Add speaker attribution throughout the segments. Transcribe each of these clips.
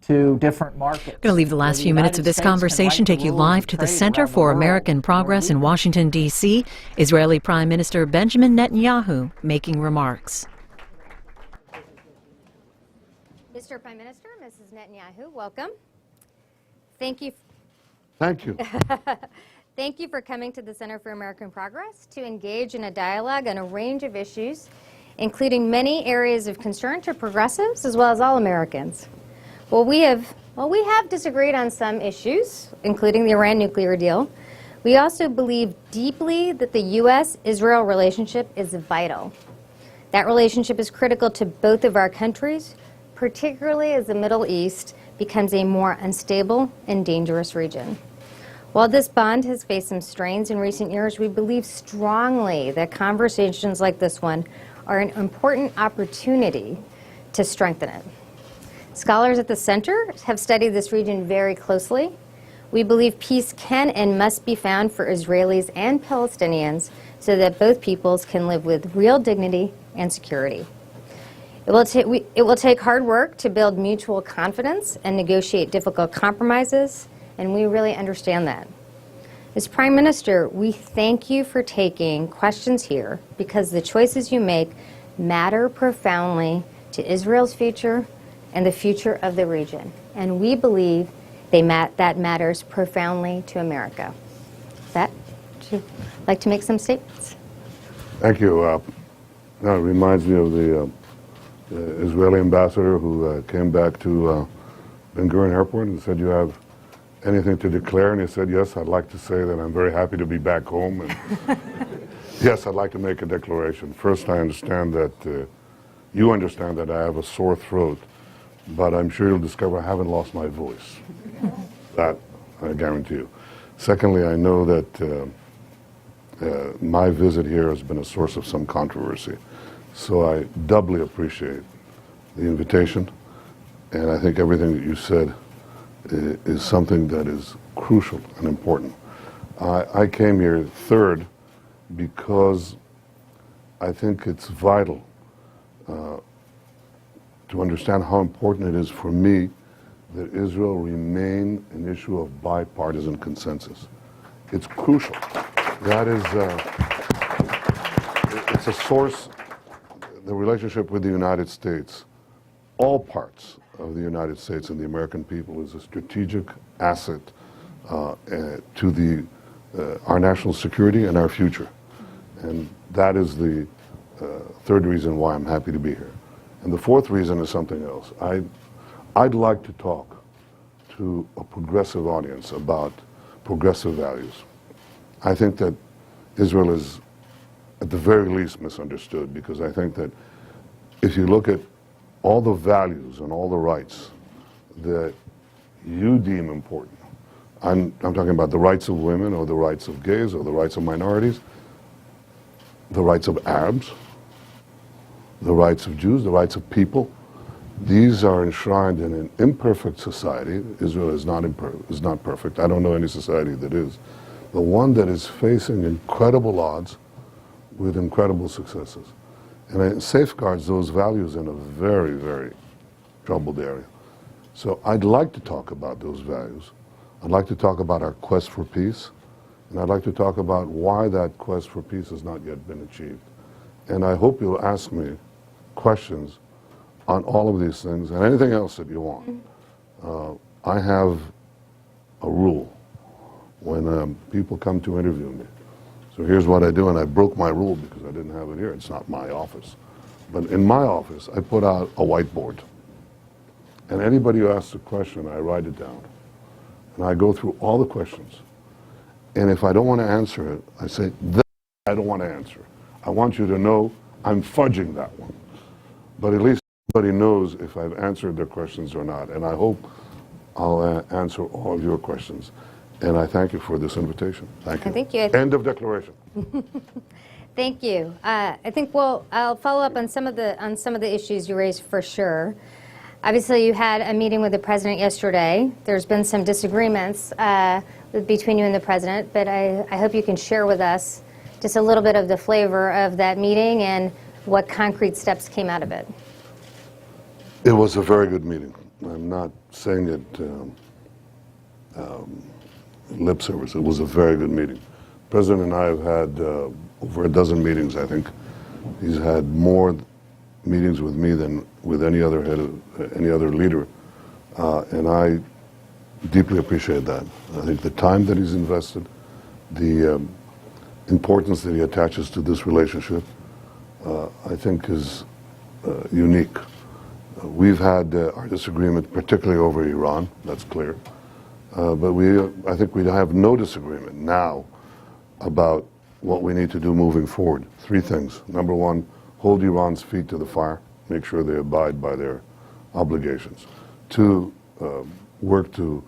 Speaker 1: to different markets.
Speaker 2: Going to leave the last few minutes of this conversation, take you live to the Center for American Progress in Washington, D.C. Israeli Prime Minister Benjamin Netanyahu making remarks.
Speaker 3: Mr. Prime Minister, Mrs. Netanyahu, welcome. Thank you.
Speaker 4: Thank you.
Speaker 3: Thank you for coming to the Center for American Progress to engage in a dialogue on a range of issues, including many areas of concern to progressives as well as all Americans. Well, we have disagreed on some issues, including the Iran nuclear deal. We also believe deeply that the U.S.-Israel relationship is vital. That relationship is critical to both of our countries, particularly as the Middle East becomes a more unstable and dangerous region. While this bond has faced some strains in recent years, we believe strongly that conversations like this one are an important opportunity to strengthen it. Scholars at the Center have studied this region very closely. We believe peace can and must be found for Israelis and Palestinians so that both peoples can live with real dignity and security. It will take hard work to build mutual confidence and negotiate difficult compromises, and we really understand that. As Prime Minister, we thank you for taking questions here because the choices you make matter profoundly to Israel's future and the future of the region. And we believe that matters profoundly to America. With that, would you like to make some statements?
Speaker 4: Thank you. That reminds me of the Israeli ambassador who came back to Ben Gurion Airport and said, "You have anything to declare?" And he said, "Yes, I'd like to say that I'm very happy to be back home. And yes, I'd like to make a declaration. First, I understand that you understand that I have a sore throat, but I'm sure you'll discover I haven't lost my voice. That I guarantee you. Secondly, I know that my visit here has been a source of some controversy. So I doubly appreciate the invitation, and I think everything that you said is something that is crucial and important. I came here third because I think it's vital to understand how important it is for me that Israel remain an issue of bipartisan consensus. It's crucial. That is, it's a source, the relationship with the United States, all parts of the United States and the American people is a strategic asset to our national security and our future. And that is the third reason why I'm happy to be here. And the fourth reason is something else. I'd like to talk to a progressive audience about progressive values. I think that Israel is at the very least misunderstood, because I think that if you look at all the values and all the rights that you deem important, I'm talking about the rights of women or the rights of gays or the rights of minorities, the rights of Arabs, the rights of Jews, the rights of people. These are enshrined in an imperfect society. Israel is not perfect. I don't know any society that is. But one that is facing incredible odds with incredible successes. And it safeguards those values in a very, very troubled area. So I'd like to talk about those values. I'd like to talk about our quest for peace. And I'd like to talk about why that quest for peace has not yet been achieved. And I hope you'll ask me questions on all of these things and anything else that you want. I have a rule when people come to interview me. So here's what I do, and I broke my rule because I didn't have it here. It's not my office. But in my office, I put out a whiteboard. And anybody who asks a question, I write it down. And I go through all the questions. And if I don't want to answer it, I say, I don't want to answer. I want you to know I'm fudging that one. But at least everybody knows if I've answered their questions or not. And I hope I'll answer all of your questions. And I thank you for this invitation. Thank you.
Speaker 3: Thank you.
Speaker 4: End of declaration.
Speaker 3: Thank you. I think I'll follow up on some of the issues you raised for sure. Obviously, you had a meeting with the president yesterday. There's been some disagreements between you and the president, but I hope you can share with us just a little bit of the flavor of that meeting and what concrete steps came out of it.
Speaker 4: It was a very good meeting. I'm not saying it lip service. It was a very good meeting. The President and I have had over a dozen meetings, I think. He's had more meetings with me than with any other leader, and I deeply appreciate that. I think the time that he's invested, the importance that he attaches to this relationship, I think is unique. We've had our disagreement, particularly over Iran, that's clear. But I think we have no disagreement now about what we need to do moving forward. Three things. Number one, hold Iran's feet to the fire, make sure they abide by their obligations. Two, work to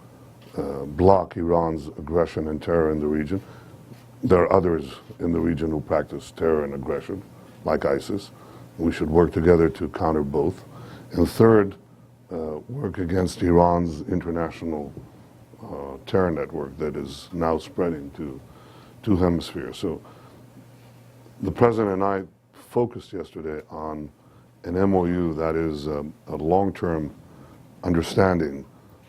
Speaker 4: block Iran's aggression and terror in the region. There are others in the region who practice terror and aggression, like ISIS. We should work together to counter both. And third, work against Iran's international terror network that is now spreading to two hemispheres. So the President and I focused yesterday on an MOU that is a long-term understanding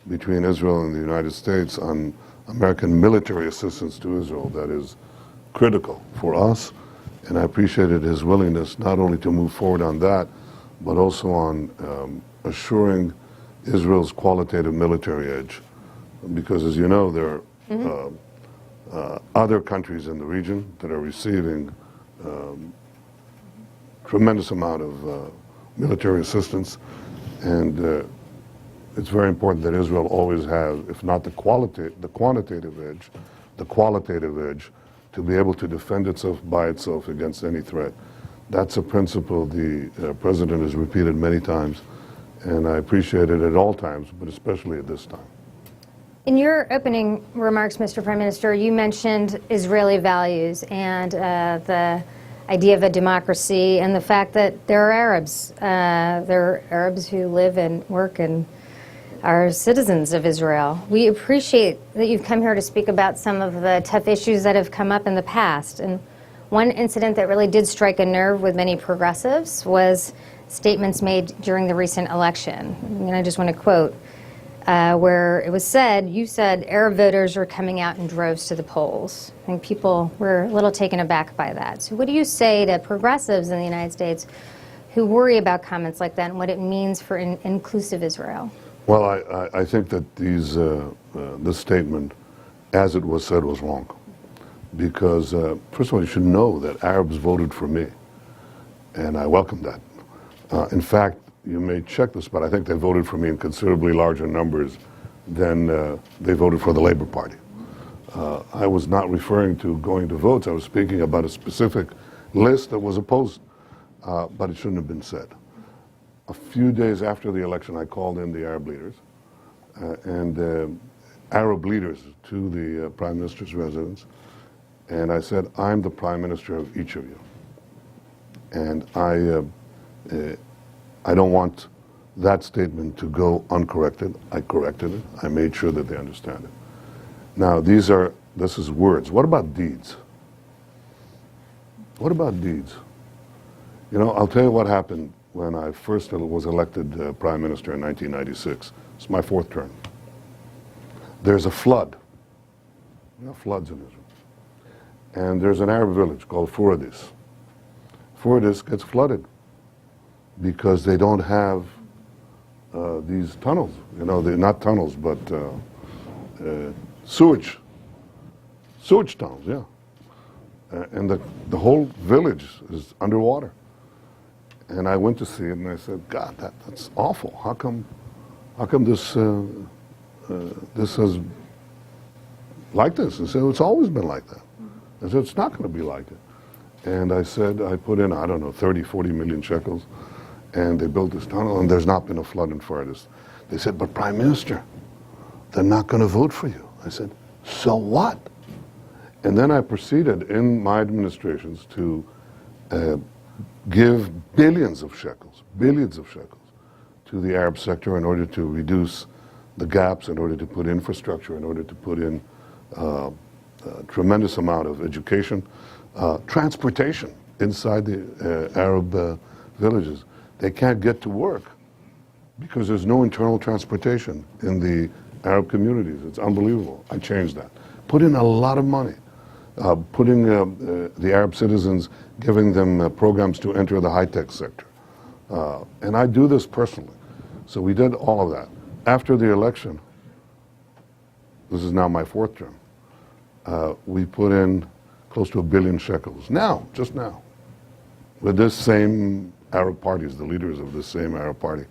Speaker 4: between Israel and the United States on American military assistance to Israel that is critical for us. And I appreciated his willingness not only to move forward on that, but also on assuring Israel's qualitative military edge. Because as you know, there are other countries in the region that are receiving tremendous amount of military assistance, and it's very important that Israel always has, if not the quantitative edge, the qualitative edge to be able to defend itself by itself against any threat. That's a principle the President has repeated many times, and I appreciate it at all times, but especially at this time.
Speaker 3: In your opening remarks, Mr. Prime Minister, you mentioned Israeli values and the idea of a democracy and the fact that there are Arabs. There are Arabs who live and work and are citizens of Israel. We appreciate that you've come here to speak about some of the tough issues that have come up in the past. And one incident that really did strike a nerve with many progressives was statements made during the recent election. And I just want to quote, where it was said, you said Arab voters are coming out in droves to the polls. I think people were a little taken aback by that. So what do you say to progressives in the United States who worry about comments like that and what it means for inclusive Israel?
Speaker 4: Well, I think that this statement, as it was said, was wrong. Because, first of all, you should know that Arabs voted for me, and I welcome that. In fact, you may check this, but I think they voted for me in considerably larger numbers than they voted for the Labour Party. I was not referring to going to votes. I was speaking about a specific list that was opposed, but it shouldn't have been said. A few days after the election, I called in the Arab leaders and Arab leaders to the Prime Minister's residence, and I said, I'm the Prime Minister of each of you. And I don't want that statement to go uncorrected. I corrected it. I made sure that they understand it. Now, this is words. What about deeds? What about deeds? You know, I'll tell you what happened when I first was elected Prime Minister in 1996. It's my fourth term. There's a flood. You know, floods in Israel. And there's an Arab village called Fertilizes. Fertilizes gets flooded because they don't have these tunnels. You know, they're not tunnels, but sewage tunnels, yeah. And the whole village is underwater. And I went to see it, and I said, God, that's awful. How come this is like this? And said, it's always been like that. I said, it's not going to be like it. And I said, I put in, I don't know, 30, 40 million shekels, and they built this tunnel, and there's not been a flood in Fertilizes. They said, but Prime Minister, they're not going to vote for you. I said, so what? And then I proceeded in my administrations to give billions of shekels to the Arab sector in order to reduce the gaps, in order to put infrastructure, in order to put in a tremendous amount of education, transportation inside the Arab villages. They can't get to work because there's no internal transportation in the Arab communities. It's unbelievable. I changed that. Put in a lot of money, putting the Arab citizens, giving them programs to enter the high-tech sector. And I do this personally. So we did all of that. After the election, this is now my 4th term, we put in close to 1 billion shekels. Now, just now, with this same Arab parties, the leaders of this same Arab party.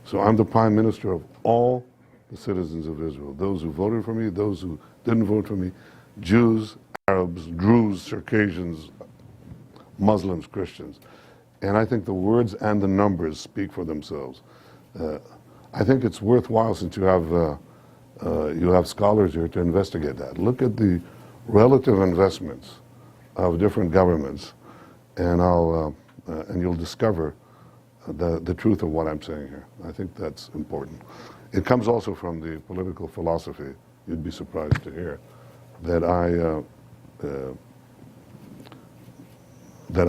Speaker 4: So I'm the prime minister of all the citizens of Israel, those who voted for me, those who didn't vote for me, Jews, Arabs, Druze, Circassians, Muslims, Christians. And I think the words and the numbers speak for themselves. I think it's worthwhile, since you have scholars here, to investigate that. Look at the relative investments of different governments, and and you'll discover the truth of what I'm saying here. I think that's important. It comes also from the political philosophy, you'd be surprised to hear, that I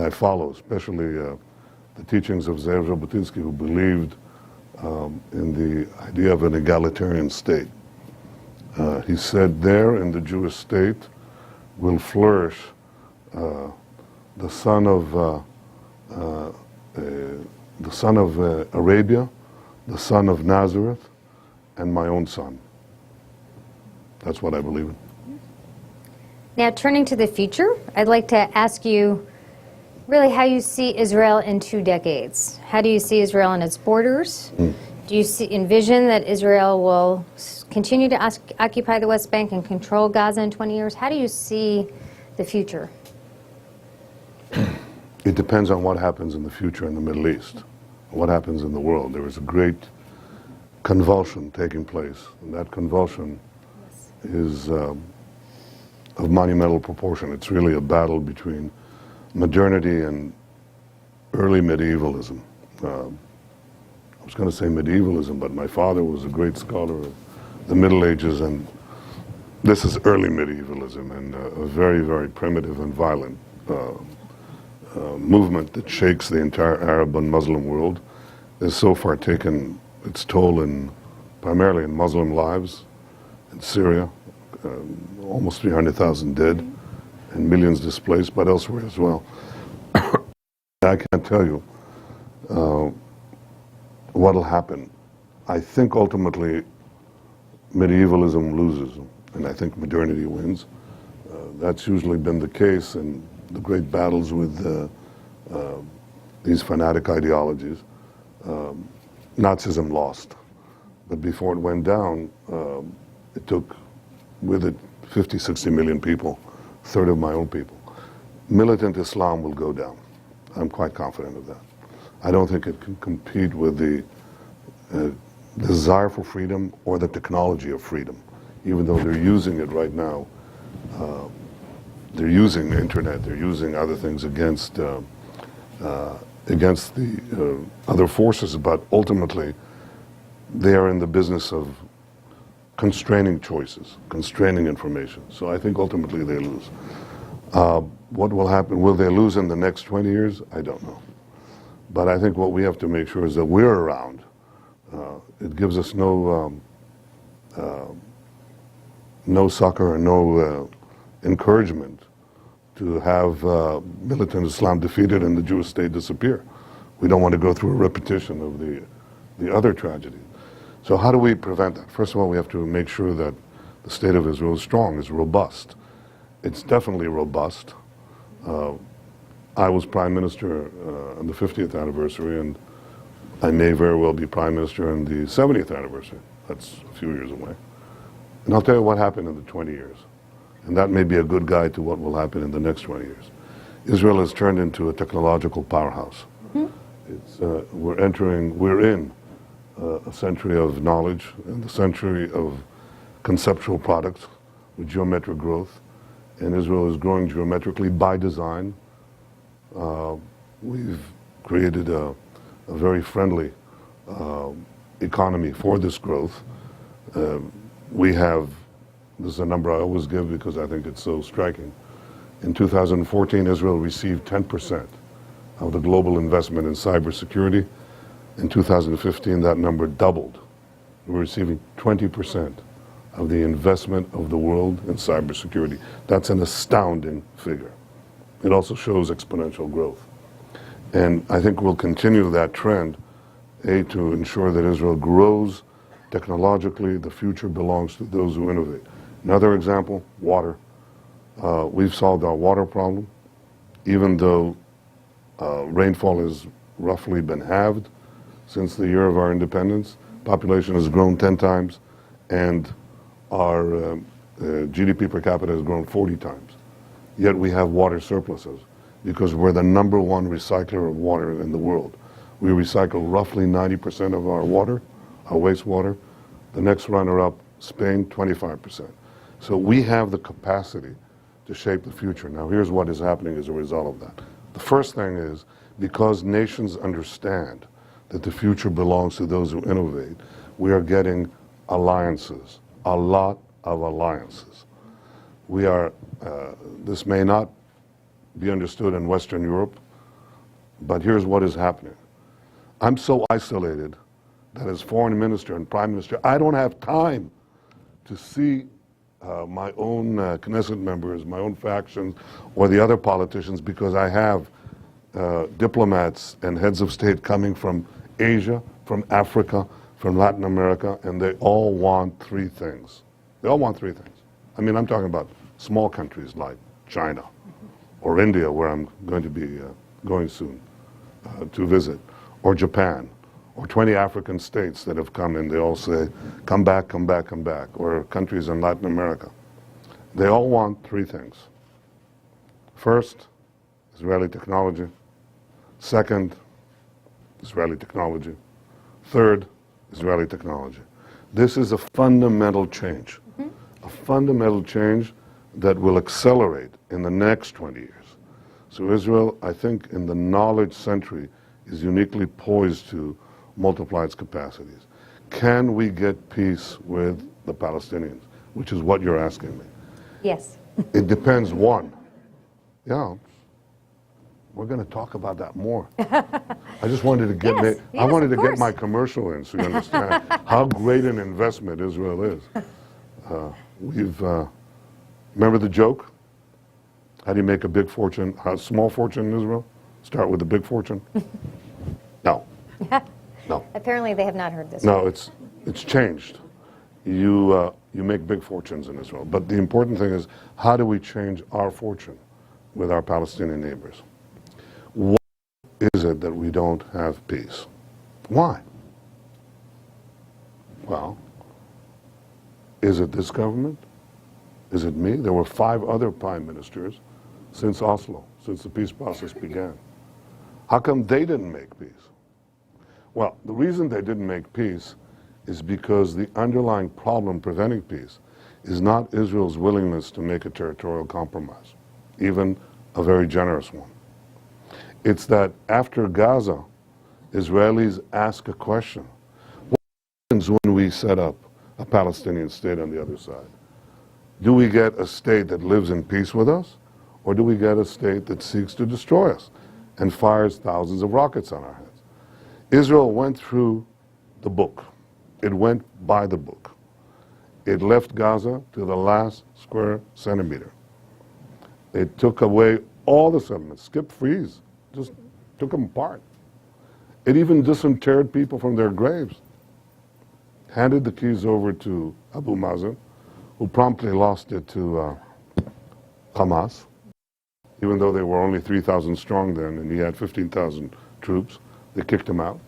Speaker 4: follow, especially the teachings of Zev Jabotinsky, who believed in the idea of an egalitarian state. He said, there in the Jewish state will flourish the son of Arabia, the son of Nazareth, and my own son. That's what I believe in.
Speaker 3: Now, turning to the future, I'd like to ask you really how you see Israel in 2 decades. How do you see Israel and its borders? Do you envision that Israel will continue to occupy the West Bank and control Gaza in 20 years? How do you see the future?
Speaker 4: It depends on what happens in the future in the Middle East, what happens in the world. There is a great convulsion taking place, and that convulsion is of monumental proportion. It's really a battle between modernity and early medievalism. I was going to say medievalism, but my father was a great scholar of the Middle Ages, and this is early medievalism, and a very, very primitive and violent movement that shakes the entire Arab and Muslim world has so far taken its toll primarily in Muslim lives in Syria, almost 300,000 dead and millions displaced, but elsewhere as well. I can't tell you what will happen. I think ultimately medievalism loses, and I think modernity wins. That's usually been the case in the great battles with these fanatic ideologies. Nazism lost, but before it went down, it took with it 50, 60 million people, a third of my own people. Militant Islam will go down. I'm quite confident of that. I don't think it can compete with the desire for freedom or the technology of freedom, even though they're using it right now. They're using the internet, they're using other things against the other forces, but ultimately they are in the business of constraining choices, constraining information. So I think ultimately they lose. What will happen? Will they lose in the next 20 years? I don't know. But I think what we have to make sure is that we're around. It gives us no succor and no encouragement to have militant Islam defeated and the Jewish state disappear. We don't want to go through a repetition of the other tragedies. So how do we prevent that? First of all, we have to make sure that the state of Israel is strong, is robust. It's definitely robust. I was prime minister on the 50th anniversary, and I may very well be prime minister on the 70th anniversary. That's a few years away. And I'll tell you what happened in the 20 years. And that may be a good guide to what will happen in the next 20 years. Israel has turned into a technological powerhouse. We're in a century of knowledge and a century of conceptual products with geometric growth. And Israel is growing geometrically by design. We've created a very friendly economy for this growth. We have, this is a number I always give because I think it's so striking. In 2014, Israel received 10% of the global investment in cybersecurity. In 2015, that number doubled. We're receiving 20% of the investment of the world in cybersecurity. That's an astounding figure. It also shows exponential growth. And I think we'll continue that trend, to ensure that Israel grows technologically. The future belongs to those who innovate. Another example, water. We've solved our water problem, even though rainfall has roughly been halved since the year of our independence. Population has grown 10 times, and our GDP per capita has grown 40 times. Yet we have water surpluses because we're the number one recycler of water in the world. We recycle roughly 90% of our water, our wastewater. The next runner-up, Spain, 25%. So we have the capacity to shape the future. Now, here's what is happening as a result of that. The first thing is, because nations understand that the future belongs to those who innovate, we are getting alliances, a lot of alliances. We are, this may not be understood in Western Europe, but here's what is happening. I'm so isolated that as foreign minister and prime minister, I don't have time to see my own Knesset members, my own factions, or the other politicians, because I have diplomats and heads of state coming from Asia, from Africa, from Latin America, and they all want three things. They all want three things. I mean, I'm talking about small countries like China or India, where I'm going to be going soon to visit, or Japan, or 20 African states that have come in. They all say, come back, come back, come back, or countries in Latin America. They all want three things. First, Israeli technology. Second, Israeli technology. Third, Israeli technology. This is a fundamental change, a fundamental change that will accelerate in the next 20 years. So Israel, I think, in the knowledge century, is uniquely poised to multiply its capacities. Can we get peace with the Palestinians, which is what you're asking me?
Speaker 3: Yes.
Speaker 4: It depends, one. Yeah, we're going to talk about that more. I just wanted to get I wanted to get my commercial in so you understand how great an investment Israel is. Remember the joke? How do you make a big fortune, a small fortune in Israel? Start with a big fortune? No. No.
Speaker 3: Apparently they have not heard this.
Speaker 4: No, it's changed. You make big fortunes in Israel. But the important thing is, how do we change our fortune with our Palestinian neighbors? Why is it that we don't have peace? Why? Well, is it this government? Is it me? There were 5 other prime ministers since Oslo, since the peace process began. How come they didn't make peace? Well, the reason they didn't make peace is because the underlying problem preventing peace is not Israel's willingness to make a territorial compromise, even a very generous one. It's that after Gaza, Israelis ask a question. What happens when we set up a Palestinian state on the other side? Do we get a state that lives in peace with us, or do we get a state that seeks to destroy us and fires thousands of rockets on our heads? Israel went through the book. It went by the book. It left Gaza to the last square centimeter. It took away all the settlements, skip freeze, just took them apart. It even disinterred people from their graves, handed the keys over to Abu Mazen, who promptly lost it to Hamas, even though they were only 3,000 strong then and he had 15,000 troops. They kicked him out.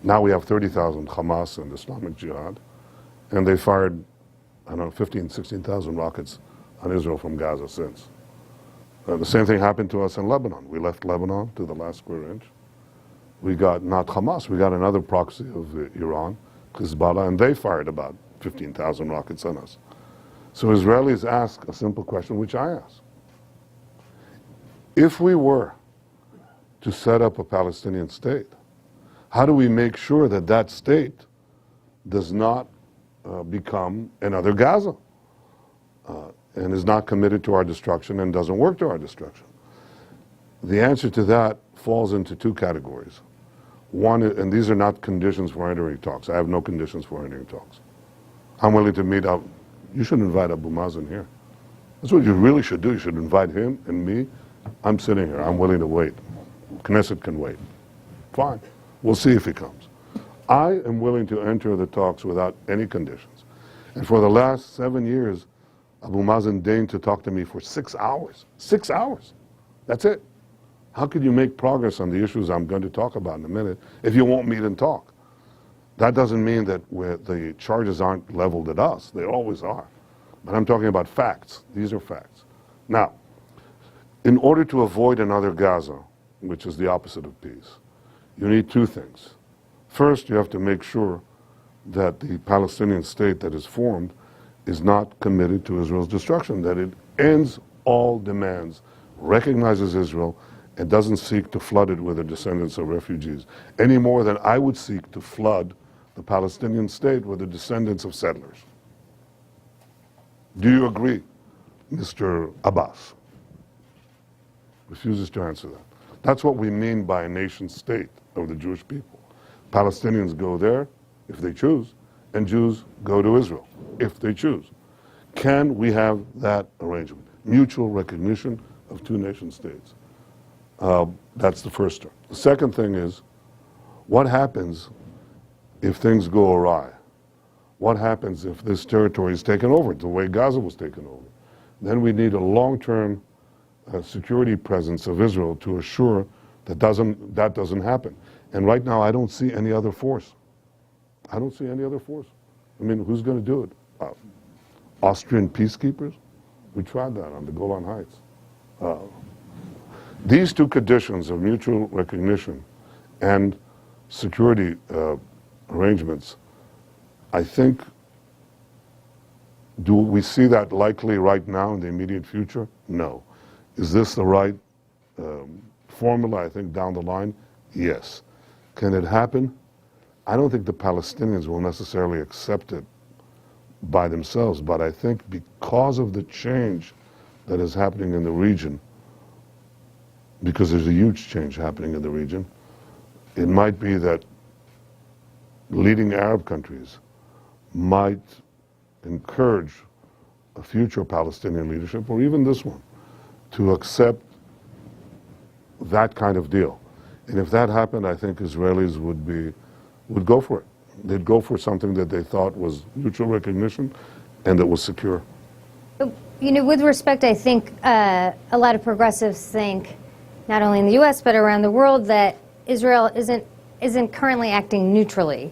Speaker 4: Now we have 30,000 Hamas and Islamic Jihad, and they fired, I don't know, 15,000, 16,000 rockets on Israel from Gaza since. The same thing happened to us in Lebanon. We left Lebanon to the last square inch. We got not Hamas, we got another proxy of Iran, Hezbollah, and they fired about 15,000 rockets on us. So Israelis ask a simple question, which I ask. If we were to set up a Palestinian state, how do we make sure that that state does not become another Gaza and is not committed to our destruction and doesn't work to our destruction? The answer to that falls into 2 categories. One, and these are not conditions for entering talks. I have no conditions for entering talks. I'm willing to meet up. You should invite Abu Mazen here. That's what you really should do. You should invite him and me. I'm sitting here. I'm willing to wait. Knesset can wait. Fine. We'll see if he comes. I am willing to enter the talks without any conditions. And for the last 7 years, Abu Mazen deigned to talk to me for 6 hours. 6 hours. That's it. How could you make progress on the issues I'm going to talk about in a minute if you won't meet and talk? That doesn't mean that the charges aren't leveled at us. They always are. But I'm talking about facts. These are facts. Now, in order to avoid another Gaza, which is the opposite of peace, you need two things. First, you have to make sure that the Palestinian state that is formed is not committed to Israel's destruction, that it ends all demands, recognizes Israel, and doesn't seek to flood it with the descendants of refugees, any more than I would seek to flood the Palestinian state with the descendants of settlers. Do you agree, Mr. Abbas? Refuses to answer that. That's what we mean by a nation state of the Jewish people. Palestinians go there, if they choose, and Jews go to Israel, if they choose. Can we have that arrangement? Mutual recognition of two nation states. That's the first term. The second thing is, what happens if things go awry? What happens if this territory is taken over, the way Gaza was taken over? Then we need a long-term security presence of Israel to assure that doesn't happen. And right now, I don't see any other force. I don't see any other force. I mean, who's going to do it? Austrian peacekeepers? We tried that on the Golan Heights. These two conditions of mutual recognition and security arrangements, I think, do we see that likely right now in the immediate future? No. Is this the right formula, I think, down the line? Yes. Can it happen? I don't think the Palestinians will necessarily accept it by themselves, but I think because of the change that is happening in the region, because there's a huge change happening in the region, it might be that leading Arab countries might encourage a future Palestinian leadership, or even this one, to accept that kind of deal. And if that happened, I think Israelis would go for it. They'd go for something that they thought was mutual recognition and that was secure.
Speaker 3: You know, with respect, I think a lot of progressives think, not only in the U.S. but around the world, that Israel isn't currently acting neutrally,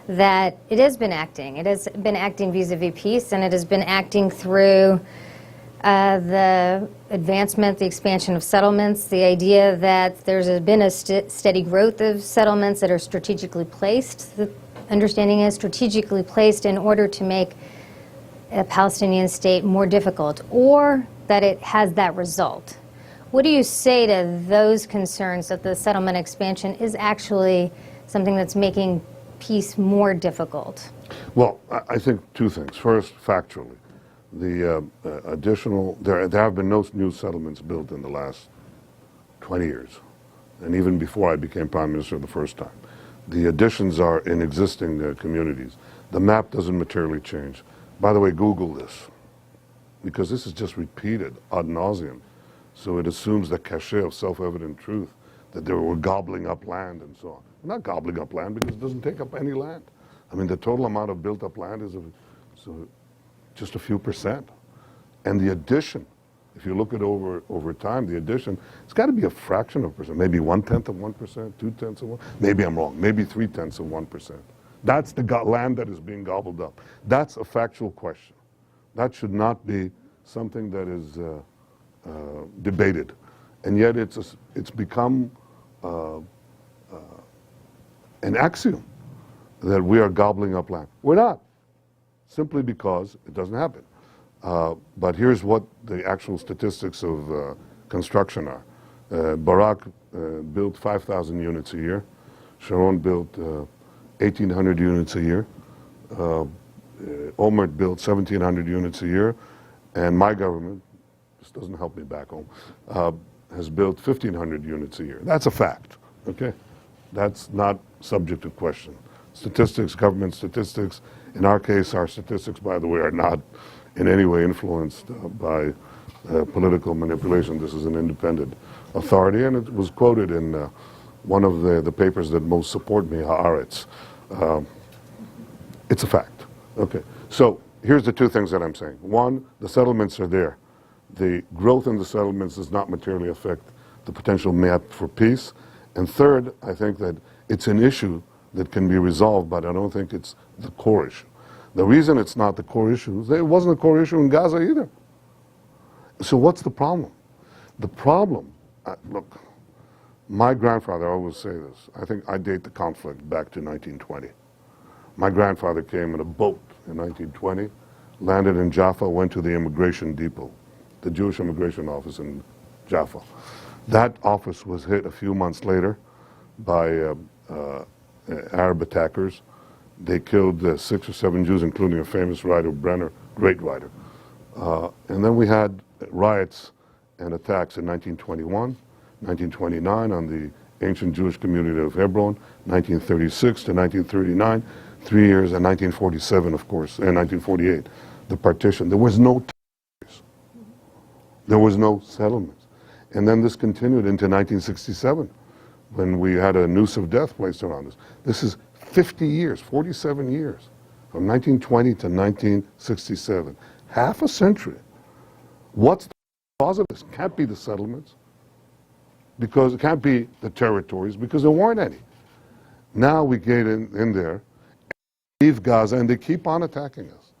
Speaker 3: that it has been acting. It has been acting vis-a-vis peace, and it has been acting through the advancement, the expansion of settlements, the idea that there's been a steady growth of settlements that are strategically placed. The understanding is strategically placed in order to make a Palestinian state more difficult, or that it has that result. What do you say to those concerns that the settlement expansion is actually something that's making peace more difficult?
Speaker 4: Well, I think two things. First, factually, the there have been no new settlements built in the last 20 years, and even before I became Prime Minister the first time. The additions are in existing communities. The map doesn't materially change. By the way, Google this, because this is just repeated ad nauseum. So it assumes the cachet of self-evident truth that they were gobbling up land and so on. We're not gobbling up land because it doesn't take up any land. I mean, the total amount of built-up land is just a few percent. And the addition, if you look at over time, the addition, it's got to be a fraction of a percent, maybe 1/10 of 1%, 2/10 of 1%, maybe I'm wrong, maybe 3/10 of 1%. That's the land that is being gobbled up. That's a factual question. That should not be something that is debated. And yet it's become an axiom that we are gobbling up land. We're not, simply because it doesn't happen. But here's what the actual statistics of construction are. Barak built 5,000 units a year. Sharon built 1,800 units a year. Olmert built 1,700 units a year. And my government, this doesn't help me back home, has built 1,500 units a year. That's a fact, okay? That's not subject to question. Statistics, government statistics, in our case, our statistics, by the way, are not in any way influenced by political manipulation. This is an independent authority, and it was quoted in one of the papers that most support me, Haaretz. It's a fact. Okay, so here's the two things that I'm saying. One, the settlements are there. The growth in the settlements does not materially affect the potential map for peace. And third, I think that it's an issue that can be resolved, but I don't think it's the core issue. The reason it's not the core issue is that it wasn't a core issue in Gaza either. So what's the problem? The problem, look, my grandfather, I always say this, I think I date the conflict back to 1920. My grandfather came in a boat in 1920, landed in Jaffa, went to the immigration depot, the Jewish immigration office in Jaffa. That office was hit a few months later by Arab attackers. They killed 6 or 7 Jews, including a famous writer, Brenner, great writer. And then we had riots and attacks in 1921, 1929 on the ancient Jewish community of Hebron, 1936 to 1939, 3 years, and 1947, of course, and 1948, the partition. There was no territories. There was no settlements. And then this continued into 1967, when we had a noose of death placed around us. This is 50 years, 47 years, from 1920 to 1967. Half a century. What's the cause of this? Can't be the settlements, because it can't be the territories, because there weren't any. Now we get in there, leave Gaza, and they keep on attacking us.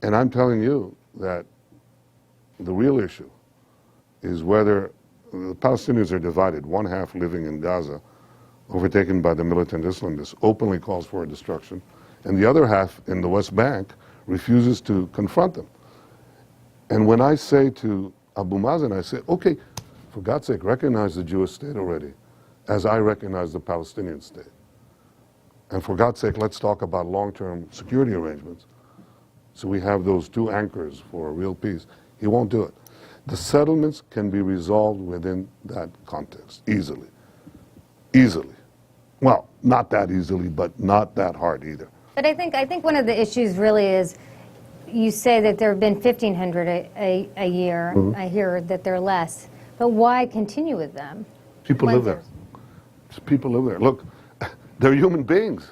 Speaker 4: And I'm telling you that the real issue is whether the Palestinians are divided, one half living in Gaza, overtaken by the militant Islamists, openly calls for a destruction, and the other half in the West Bank refuses to confront them. And when I say to Abu Mazen, I say, okay, for God's sake, recognize the Jewish state already, as I recognize the Palestinian state. And for God's sake, let's talk about long-term security arrangements, so we have those two anchors for real peace. He won't do it. The settlements can be resolved within that context, easily. Easily. Well, not that easily, but not that hard either.
Speaker 3: But I think one of the issues really is, you say that there have been 1,500 a year. Mm-hmm. I hear that they're less. But why continue with them?
Speaker 4: People live there. People live there. Look, they're human beings.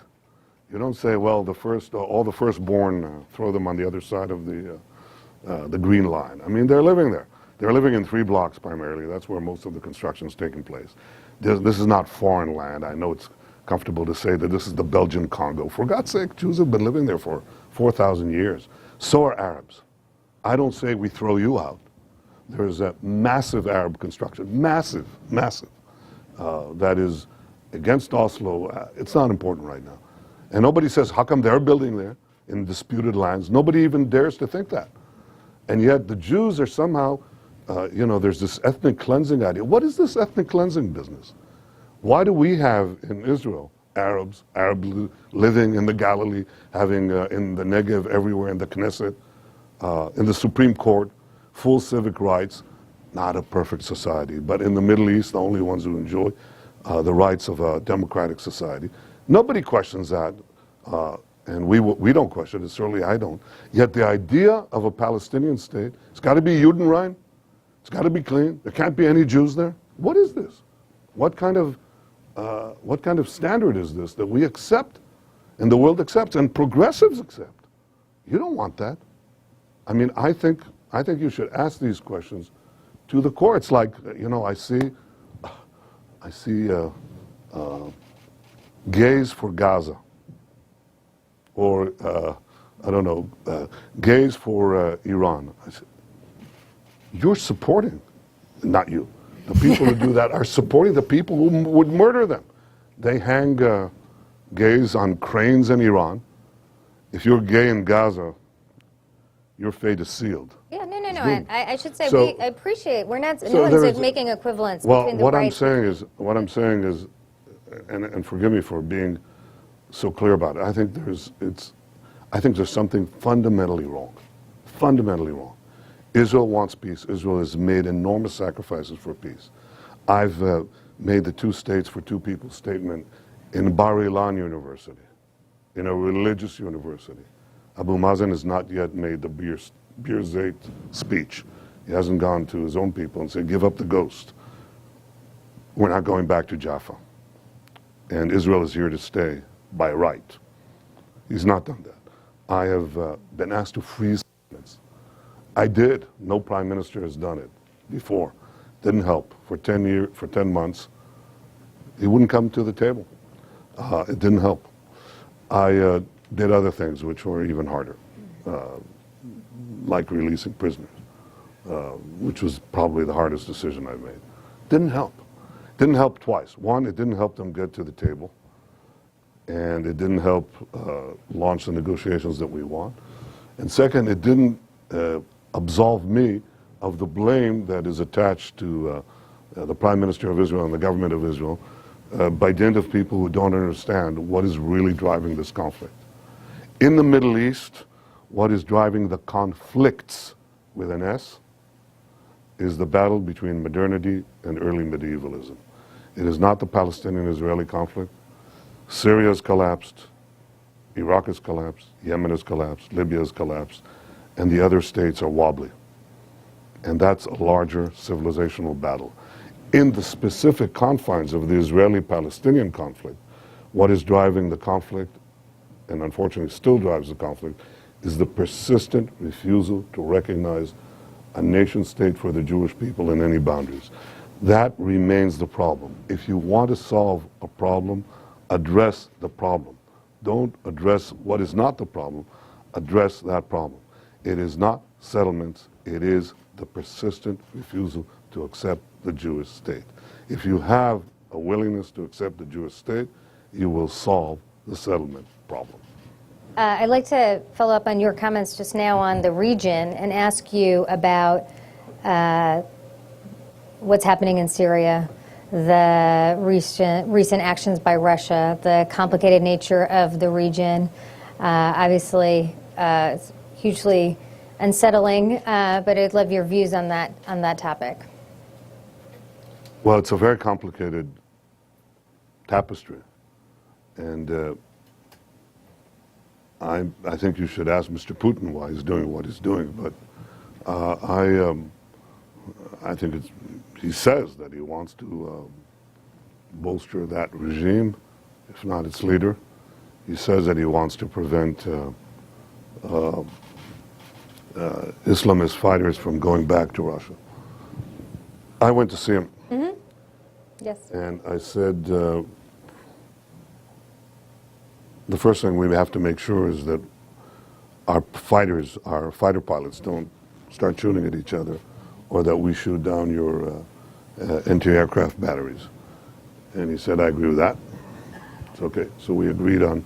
Speaker 4: You don't say, well, all the firstborn, throw them on the other side of the green line. I mean, they're living there. They're living in 3 blocks primarily. That's where most of the construction's taking place. This is not foreign land. I know it's comfortable to say that this is the Belgian Congo. For God's sake, Jews have been living there for 4,000 years. So are Arabs. I don't say we throw you out. There is a massive Arab construction, massive, that is against Oslo. It's not important right now. And nobody says, how come they're building there in disputed lands? Nobody even dares to think that. And yet the Jews are somehow, there's this ethnic cleansing idea. What is this ethnic cleansing business? Why do we have in Israel Arabs living in the Galilee, having in the Negev, everywhere in the Knesset, in the Supreme Court, full civic rights, not a perfect society, but in the Middle East, the only ones who enjoy the rights of a democratic society. Nobody questions that, and we don't question it, certainly I don't. Yet the idea of a Palestinian state, it's got to be Judenrein, it's got to be clean, there can't be any Jews there. What is this? What kind of standard is this that we accept and the world accepts and progressives accept? You don't want that. I mean, I think you should ask these questions to the core. It's like, I see gays for Gaza, or gays for Iran. I said, you're supporting, not you. The people who do that are supporting the people who would murder them. They hang gays on cranes in Iran. If you're gay in Gaza, your fate is sealed.
Speaker 3: Yeah, no. I should say we appreciate. We're not. No one's making equivalence between the rights.
Speaker 4: What I'm saying is, and forgive me for being so clear about it. I think there's something fundamentally wrong. Fundamentally wrong. Israel wants peace. Israel has made enormous sacrifices for peace. I've made the two states for two people statement in Bar Ilan University, in a religious university. Abu Mazen has not yet made the Birzeit speech. He hasn't gone to his own people and said, give up the ghost. We're not going back to Jaffa. And Israel is here to stay by right. He's not done that. I have been asked to freeze settlements. I did. No prime minister has done it before. Didn't help. For 10 months, he wouldn't come to the table. It didn't help. I did other things which were even harder, like releasing prisoners, which was probably the hardest decision I've made. Didn't help. Didn't help twice. One, it didn't help them get to the table, and it didn't help launch the negotiations that we want. And second, it didn't absolve me of the blame that is attached to the Prime Minister of Israel and the government of Israel by dint of people who don't understand what is really driving this conflict. In the Middle East, what is driving the conflicts with an S is the battle between modernity and early medievalism. It is not the Palestinian-Israeli conflict. Syria has collapsed, Iraq has collapsed, Yemen has collapsed, Libya has collapsed, and the other states are wobbly. And that's a larger civilizational battle. In the specific confines of the Israeli-Palestinian conflict, what is driving the conflict, and unfortunately still drives the conflict, is the persistent refusal to recognize a nation state for the Jewish people in any boundaries. That remains the problem. If you want to solve a problem, address the problem. Don't address what is not the problem, address that problem. It is not settlements, it is the persistent refusal to accept the Jewish state. If you have a willingness to accept the Jewish state, you will solve the settlement problem.
Speaker 3: I'd like to follow up on your comments just now on the region and ask you about what's happening in Syria, the recent actions by Russia, the complicated nature of the region. Obviously, it's hugely unsettling, but I'd love your views on that topic.
Speaker 4: Well, it's a very complicated tapestry, and I think you should ask Mr. Putin why he's doing what he's doing. But I think he says that he wants to bolster that regime, if not its leader. He says that he wants to prevent Islamist fighters from going back to Russia. I went to see him.
Speaker 3: Mm-hmm. Yes.
Speaker 4: And I said, the first thing we have to make sure is that our fighter pilots don't start shooting at each other, or that we shoot down your anti-aircraft batteries. And he said, I agree with that. It's okay. So we agreed on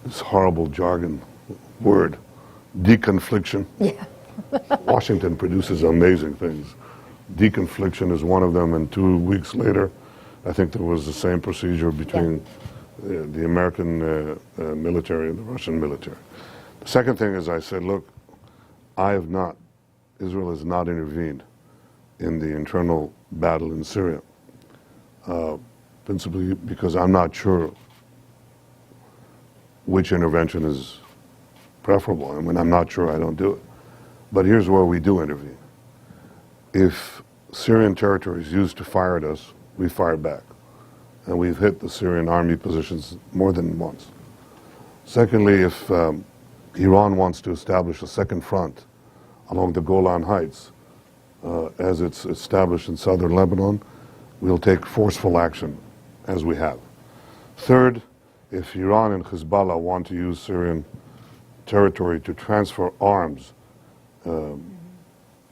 Speaker 4: this horrible jargon word, deconfliction.
Speaker 3: Yeah.
Speaker 4: Washington produces amazing things. Deconfliction is one of them, and 2 weeks later, I think there was the same procedure between the American military and the Russian military. The second thing is I said, look, Israel has not intervened in the internal battle in Syria, principally because I'm not sure which intervention is preferable. And when I'm not sure, I don't do it. But here's where we do intervene. If Syrian territory is used to fire at us, we fire back. And we've hit the Syrian army positions more than once. Secondly, if Iran wants to establish a second front along the Golan Heights, as it's established in southern Lebanon, we'll take forceful action, as we have. Third, if Iran and Hezbollah want to use Syrian territory to transfer arms,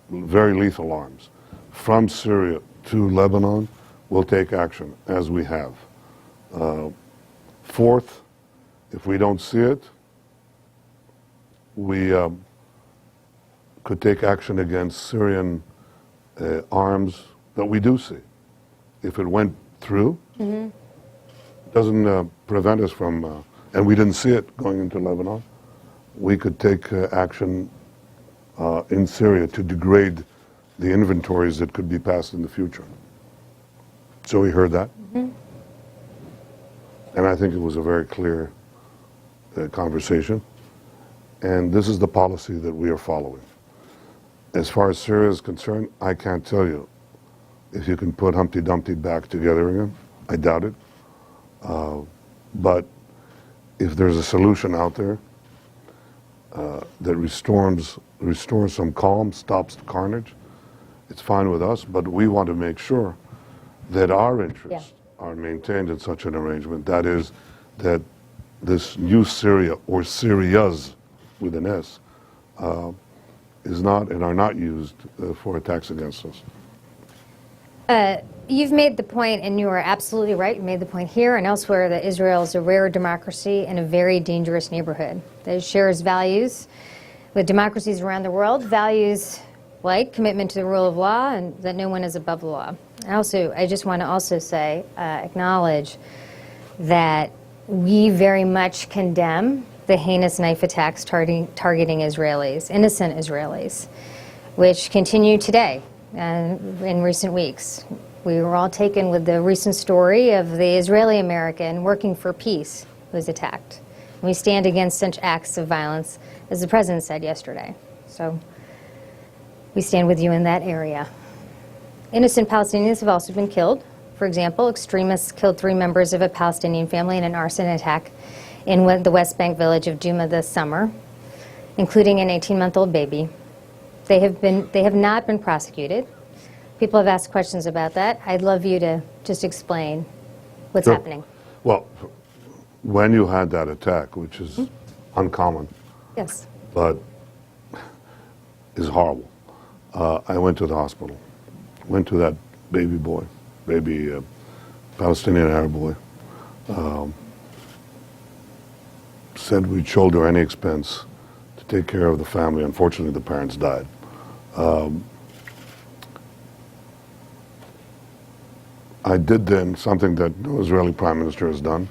Speaker 4: very lethal arms, from Syria to Lebanon, we'll take action, as we have. Fourth, if we don't see it, we could take action against Syrian arms that we do see. If it went through, doesn't prevent us from, and we didn't see it going into Lebanon, we could take action in Syria to degrade the inventories that could be passed in the future. So we heard that. And I think it was a very clear conversation. And this is the policy that we are following. As far as Syria is concerned, I can't tell you if you can put Humpty Dumpty back together again. I doubt it. But if there's a solution out there that restores some calm, stops the carnage, it's fine with us. But we want to make sure that our interests are maintained in such an arrangement. That is, that this new Syria, or Syrias with an S, is not and are not used for attacks against us.
Speaker 3: You've made the point, and you are absolutely right, you made the point here and elsewhere, that Israel is a rare democracy in a very dangerous neighborhood that shares values with democracies around the world, values like commitment to the rule of law and that no one is above the law. I just want to also say, acknowledge that we very much condemn the heinous knife attacks targeting Israelis, innocent Israelis, which continue today and in recent weeks. We were all taken with the recent story of the Israeli American working for peace who was attacked. And we stand against such acts of violence, as the President said yesterday. So we stand with you in that area. Innocent Palestinians have also been killed. For example, extremists killed 3 members of a Palestinian family in an arson attack in the West Bank village of Duma this summer, including an 18-month-old baby. They have not been prosecuted. People have asked questions about that. I'd love you to just explain what's happening.
Speaker 4: Well, when you had that attack, which is uncommon,
Speaker 3: Yes.
Speaker 4: but is horrible, I went to the hospital, went to that baby Palestinian Arab boy, said we'd shoulder any expense to take care of the family. Unfortunately, the parents died. I did then something that no Israeli Prime Minister has done.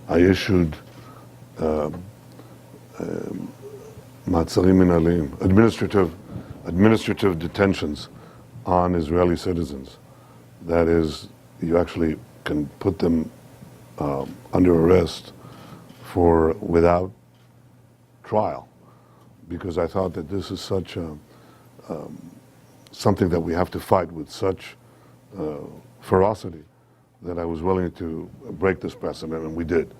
Speaker 4: I issued Matzarim Minalim, administrative detentions on Israeli citizens. That is, you actually can put them under arrest without trial, because I thought that this is such something that we have to fight with such ferocity that I was willing to break this precedent, and we did.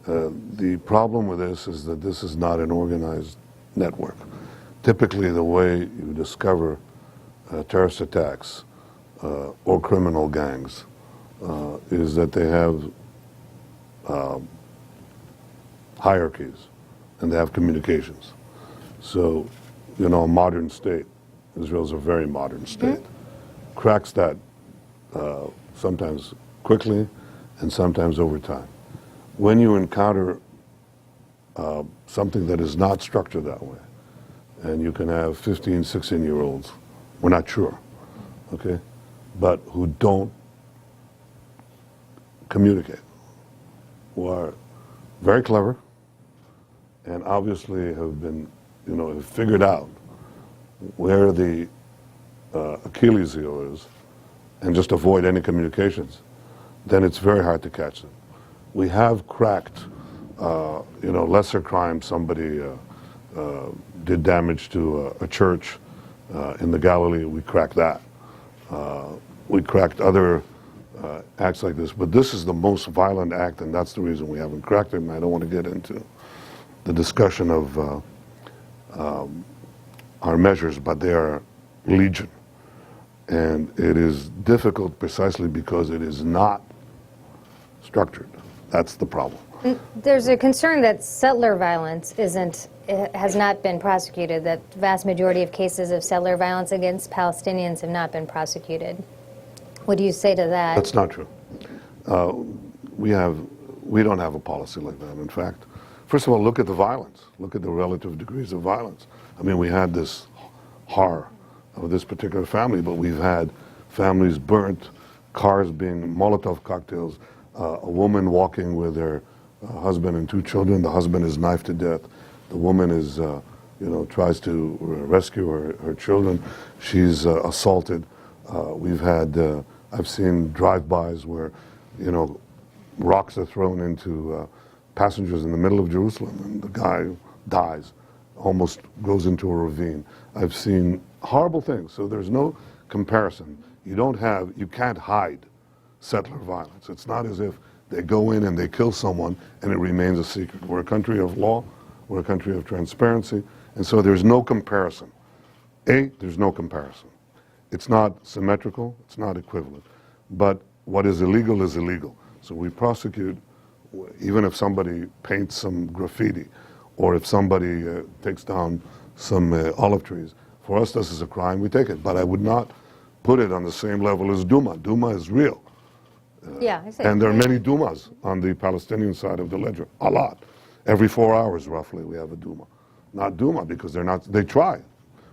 Speaker 4: The problem with this is that this is not an organized network. Typically, the way you discover terrorist attacks or criminal gangs is that they have hierarchies and they have communications. So, you know, a modern state, Israel's a very modern state, cracks that sometimes quickly and sometimes over time. When you encounter something that is not structured that way, and you can have 15, 16-year-olds, we're not sure, okay, but who don't communicate, who are very clever and obviously have been, you know, have figured out where the Achilles heel is and just avoid any communications, then it's very hard to catch them. We have cracked, you know, lesser crimes. Somebody did damage to a church in the Galilee. We cracked that. We cracked other acts like this, but this is the most violent act, and that's the reason we haven't cracked it. And I don't want to get into the discussion of our measures, but they are legion. And it is difficult precisely because it is not structured. That's the problem.
Speaker 3: There's a concern that settler violence has not been prosecuted, that the vast majority of cases of settler violence against Palestinians have not been prosecuted. What do you say to that?
Speaker 4: That's not true. We don't have a policy like that. In fact, first of all, look at the violence. Look at the relative degrees of violence. I mean, we had this horror of this particular family, but we've had families burnt, cars being Molotov cocktails, a woman walking with her husband and 2 children. The husband is knifed to death. The woman is, you know, tries to rescue her children. She's assaulted. We've had I've seen drive-bys where, you know, rocks are thrown into passengers in the middle of Jerusalem, and the guy dies, almost goes into a ravine. I've seen horrible things, so there's no comparison. You can't hide settler violence. It's not as if they go in and they kill someone and it remains a secret. We're a country of law, we're a country of transparency, and so there's no comparison. There's no comparison. It's not symmetrical, it's not equivalent. But what is illegal is illegal. So we prosecute, even if somebody paints some graffiti, or if somebody takes down some olive trees. For us, this is a crime, we take it. But I would not put it on the same level as Duma. Duma is real.
Speaker 3: Yeah, I see.
Speaker 4: And there are many Dumas on the Palestinian side of the ledger, a lot. Every 4 hours, roughly, we have a Duma. Not Duma, because they try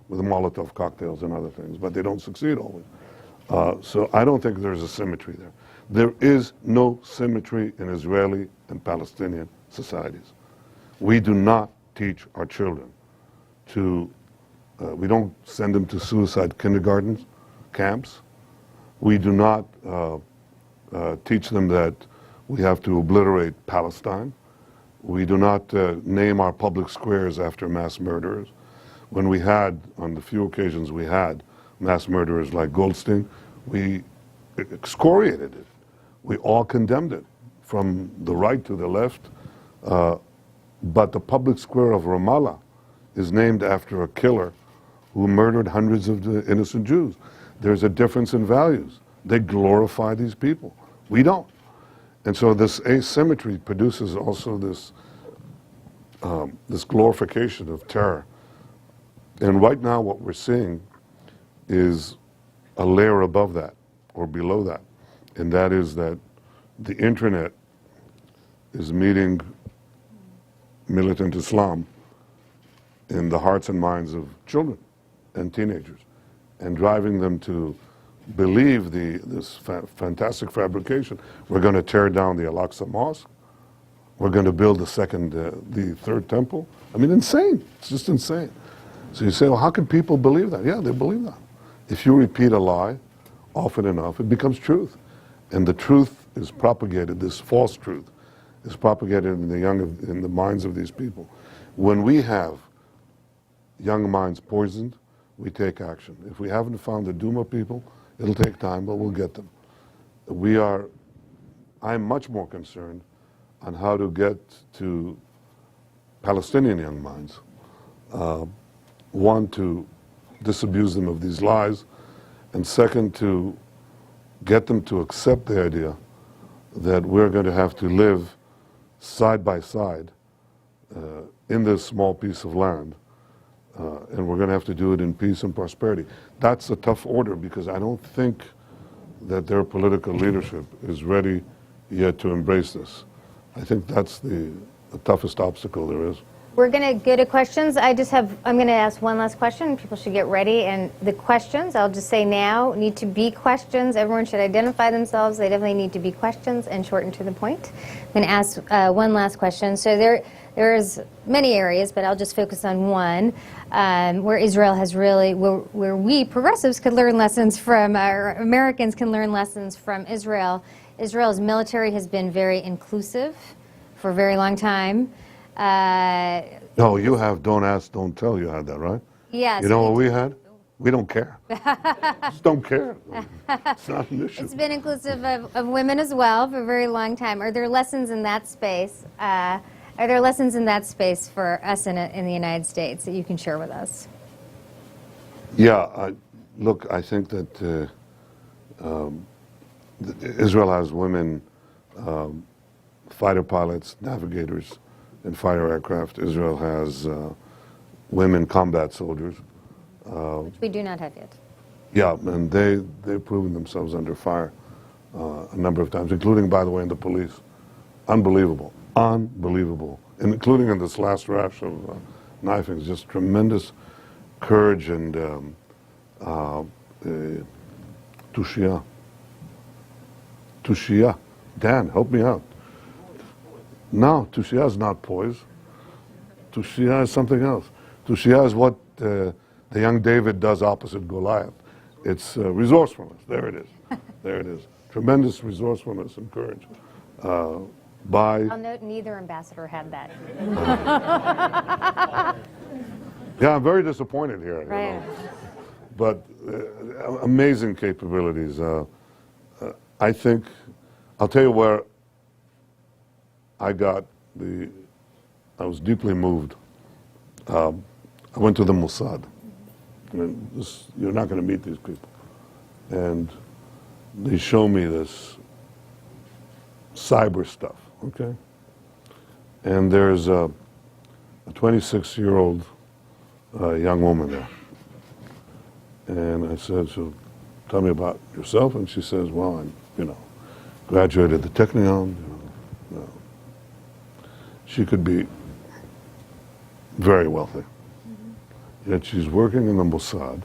Speaker 4: with Molotov cocktails and other things, but they don't succeed always. So I don't think there's a symmetry there. There is no symmetry in Israeli and Palestinian societies. We do not teach our children to, we don't send them to suicide kindergartens, camps. We do not teach them that we have to obliterate Palestine. We do not name our public squares after mass murderers. When we had, on the few occasions we had, mass murderers like Goldstein, we excoriated it. We all condemned it, from the right to the left. But the public square of Ramallah is named after a killer who murdered hundreds of innocent Jews. There's a difference in values. They glorify these people. We don't. And so this asymmetry produces also this, this glorification of terror. And right now what we're seeing is a layer above that, or below that. And that is that the internet is meeting militant Islam in the hearts and minds of children and teenagers, and driving them to believe this fantastic fabrication. We're going to tear down the Al-Aqsa Mosque. We're going to build the third temple. I mean, insane. It's just insane. So you say, well, how can people believe that? Yeah, they believe that. If you repeat a lie often enough, it becomes truth. And the truth is propagated, this false truth is propagated in the minds of these people. When we have young minds poisoned, we take action. If we haven't found the Duma people, it'll take time, but we'll get them. I'm much more concerned on how to get to Palestinian young minds. One, to disabuse them of these lies, and second, to get them to accept the idea that we're going to have to live side by side in this small piece of land, and we're going to have to do it in peace and prosperity. That's a tough order, because I don't think that their political leadership is ready yet to embrace this. I think that's the toughest obstacle there is.
Speaker 3: We're going to go to questions. I'm going to ask one last question. People should get ready. And the questions, I'll just say now, need to be questions. Everyone should identify themselves. They definitely need to be questions and shorten to the point. I'm going to ask one last question. So there's many areas, but I'll just focus on one, where Israel has really, where we progressives could learn lessons from, or Americans can learn lessons from Israel. Israel's military has been very inclusive for a very long time.
Speaker 4: No, you have don't ask, don't tell. You had that, right?
Speaker 3: Yes.
Speaker 4: You know what we had? We don't care. Just don't care. It's not an issue.
Speaker 3: It's been inclusive of women as well for a very long time. Are there lessons in that space? Are there lessons in that space for us in the United States that you can share with us?
Speaker 4: Yeah, look, I think that Israel has women fighter pilots, navigators, and fighter aircraft. Israel has women combat soldiers.
Speaker 3: Which we do not have yet.
Speaker 4: Yeah, and they've proven themselves under fire a number of times, including, by the way, in the police. Unbelievable, unbelievable, and including in this last rash of knifings. Just tremendous courage and tushia. Tushia. Dan, help me out. No, tushia is not poise. Tushia is something else. Tushia is what the young David does opposite Goliath. It's resourcefulness. There it is. There it is. Tremendous resourcefulness and courage. By
Speaker 3: I'll note neither ambassador had that.
Speaker 4: yeah, I'm very disappointed here. You
Speaker 3: Right.
Speaker 4: know. But amazing capabilities. I think, I'll tell you where I was deeply moved. I went to the Mossad. I mean, you're not going to meet these people. And they show me this cyber stuff, okay? And there's a 26-year-old young woman there. And I said, so tell me about yourself. And she says, well, I'm, graduated the Technion. She could be very wealthy. Yet she's working in the Mossad.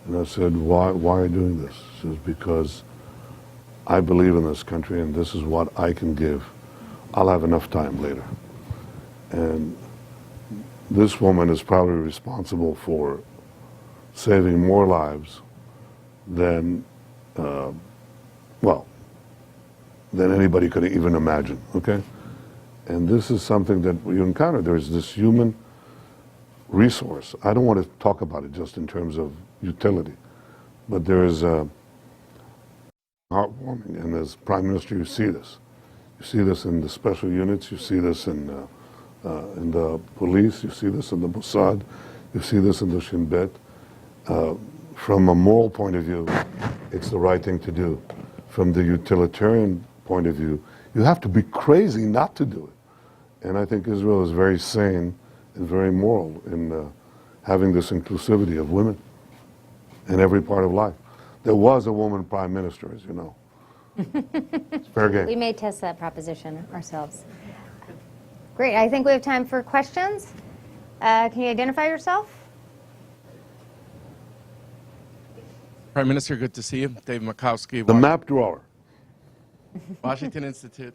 Speaker 4: And I said, why are you doing this? She says, because I believe in this country and this is what I can give. I'll have enough time later. And this woman is probably responsible for saving more lives than, than anybody could even imagine, okay? And this is something that you encounter. There's this human resource. I don't want to talk about it just in terms of utility, but there is heartwarming, and as Prime Minister, you see this. You see this in the special units, you see this in the police, you see this in the Mossad, you see this in the Shin Bet. From a moral point of view, it's the right thing to do. From the utilitarian point of view, you have to be crazy not to do it. And I think Israel is very sane and very moral in having this inclusivity of women in every part of life. There was a woman prime minister, as you know. It's fair game.
Speaker 3: We may test that proposition ourselves. Great. I think we have time for questions. Can you identify yourself?
Speaker 1: Prime Minister, good to see you. Dave Makowski,
Speaker 4: The map drawer.
Speaker 1: Washington Institute.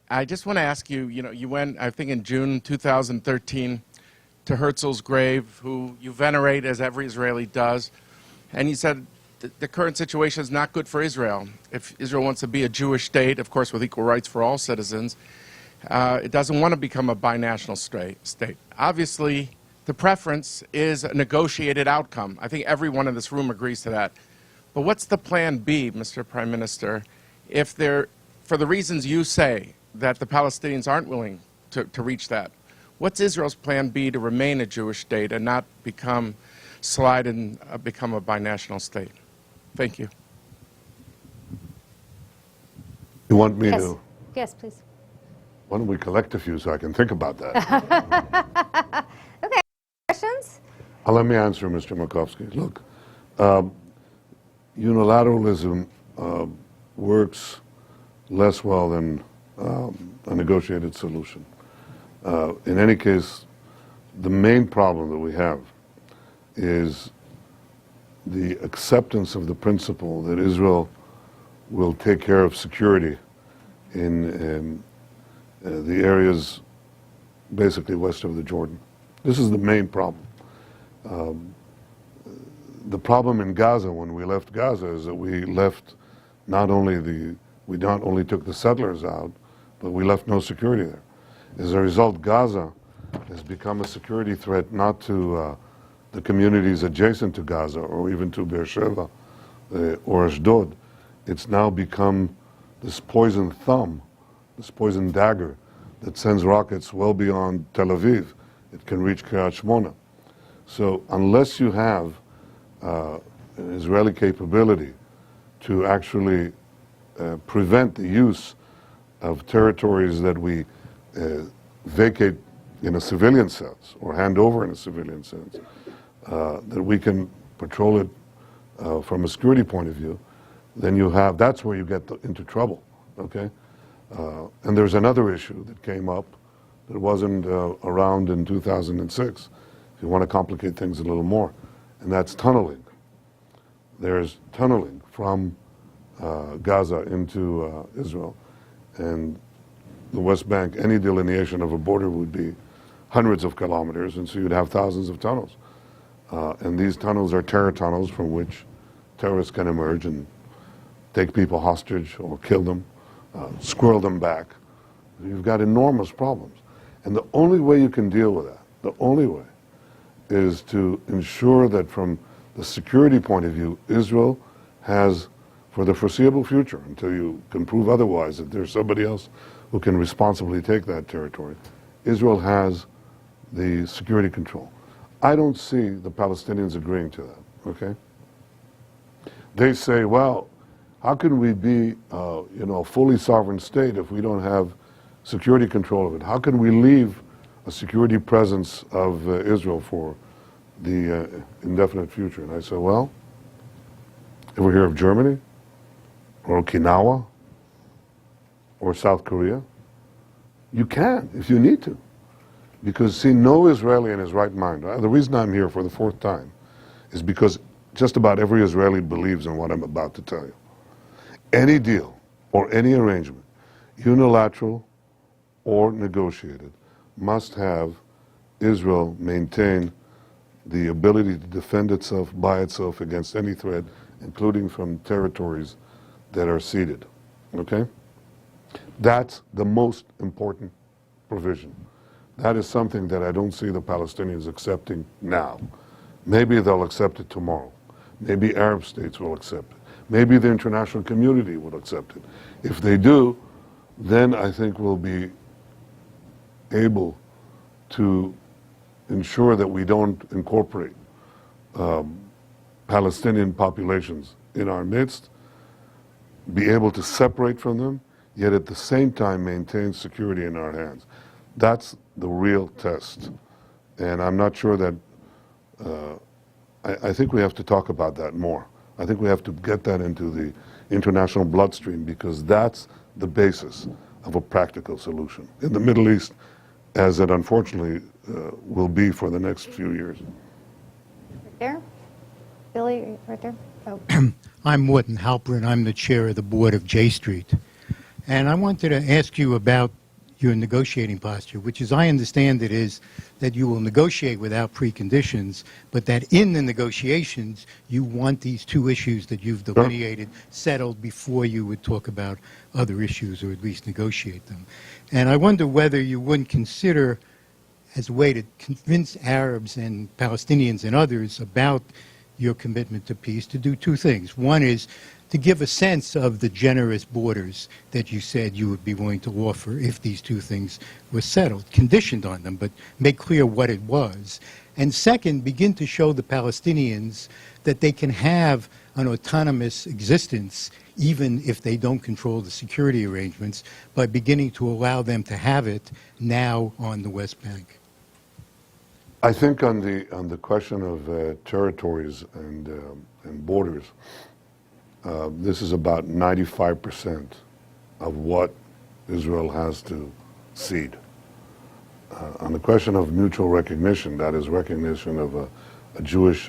Speaker 1: I just want to ask you, you went, I think in June 2013, to Herzl's grave, who you venerate as every Israeli does, and you said the current situation is not good for Israel. If Israel wants to be a Jewish state, of course with equal rights for all citizens, it doesn't want to become a binational state. Obviously, the preference is a negotiated outcome. I think everyone in this room agrees to that. But what's the plan B, Mr. Prime Minister, if for the reasons you say, that the Palestinians aren't willing to reach that? What's Israel's plan B to remain a Jewish state and not slide and become a binational state? Thank you.
Speaker 4: You want me
Speaker 3: Yes.
Speaker 4: to?
Speaker 3: Yes, please.
Speaker 4: Why don't we collect a few so I can think about that?
Speaker 3: Okay. Questions?
Speaker 4: Let me answer, Mr. Makowski. Look, unilateralism works less well than a negotiated solution. In any case, the main problem that we have is the acceptance of the principle that Israel will take care of security in the areas basically west of the Jordan. This is the main problem. The problem in Gaza, when we left Gaza, is that we left not only took the settlers out, but we left no security there. As a result, Gaza has become a security threat not to the communities adjacent to Gaza or even to Beersheba or Ashdod. It's now become this poison thumb, this poison dagger that sends rockets well beyond Tel Aviv. It can reach Kiryat Shmona. So unless you have an Israeli capability to actually prevent the use of territories that we vacate in a civilian sense or hand over in a civilian sense, that we can patrol it from a security point of view, then that's where you get into trouble, okay? And there's another issue that came up that wasn't around in 2006, if you want to complicate things a little more, and that's tunneling. There's tunneling from Gaza into Israel, and the West Bank. Any delineation of a border would be hundreds of kilometers, and so you'd have thousands of tunnels. And these tunnels are terror tunnels from which terrorists can emerge and take people hostage or kill them, squirrel them back. You've got enormous problems. And the only way you can deal with that, the only way, is to ensure that from the security point of view, Israel has, for the foreseeable future, until you can prove otherwise, that there's somebody else who can responsibly take that territory, Israel has the security control. I don't see the Palestinians agreeing to that, okay? They say, well, how can we be, a fully sovereign state if we don't have security control of it? How can we leave a security presence of Israel for the indefinite future? And I said, well, ever hear of Germany or Okinawa or South Korea? You can if you need to. Because, see, no Israeli in his right mind, the reason I'm here for the fourth time is because just about every Israeli believes in what I'm about to tell you. Any deal or any arrangement, unilateral or negotiated, must have Israel maintain the ability to defend itself by itself against any threat, including from territories that are ceded. Okay? That's the most important provision. That is something that I don't see the Palestinians accepting now. Maybe they'll accept it tomorrow. Maybe Arab states will accept it. Maybe the international community will accept it. If they do, then I think we'll be able to ensure that we don't incorporate Palestinian populations in our midst, be able to separate from them, yet at the same time maintain security in our hands. That's the real test. And I'm not sure that, I think we have to talk about that more. I think we have to get that into the international bloodstream, because that's the basis of a practical solution in the Middle East, as it unfortunately will be for the next few years.
Speaker 3: Right there. Billy, right there. Oh.
Speaker 5: I'm Morton Halperin. I'm the chair of the board of J Street. And I wanted to ask you about your negotiating posture, which, as I understand it, is that you will negotiate without preconditions, but that in the negotiations you want these two issues that you've delineated settled before you would talk about other issues, or at least negotiate them. And I wonder whether you wouldn't consider, as a way to convince Arabs and Palestinians and others about your commitment to peace, to do two things. One is to give a sense of the generous borders that you said you would be willing to offer if these two things were settled, conditioned on them, but make clear what it was. And second, begin to show the Palestinians that they can have an autonomous existence even if they don't control the security arrangements, by beginning to allow them to have it now on the West Bank.
Speaker 4: I think on the question of territories and borders, this is about 95% of what Israel has to cede. On the question of mutual recognition, that is recognition of a Jewish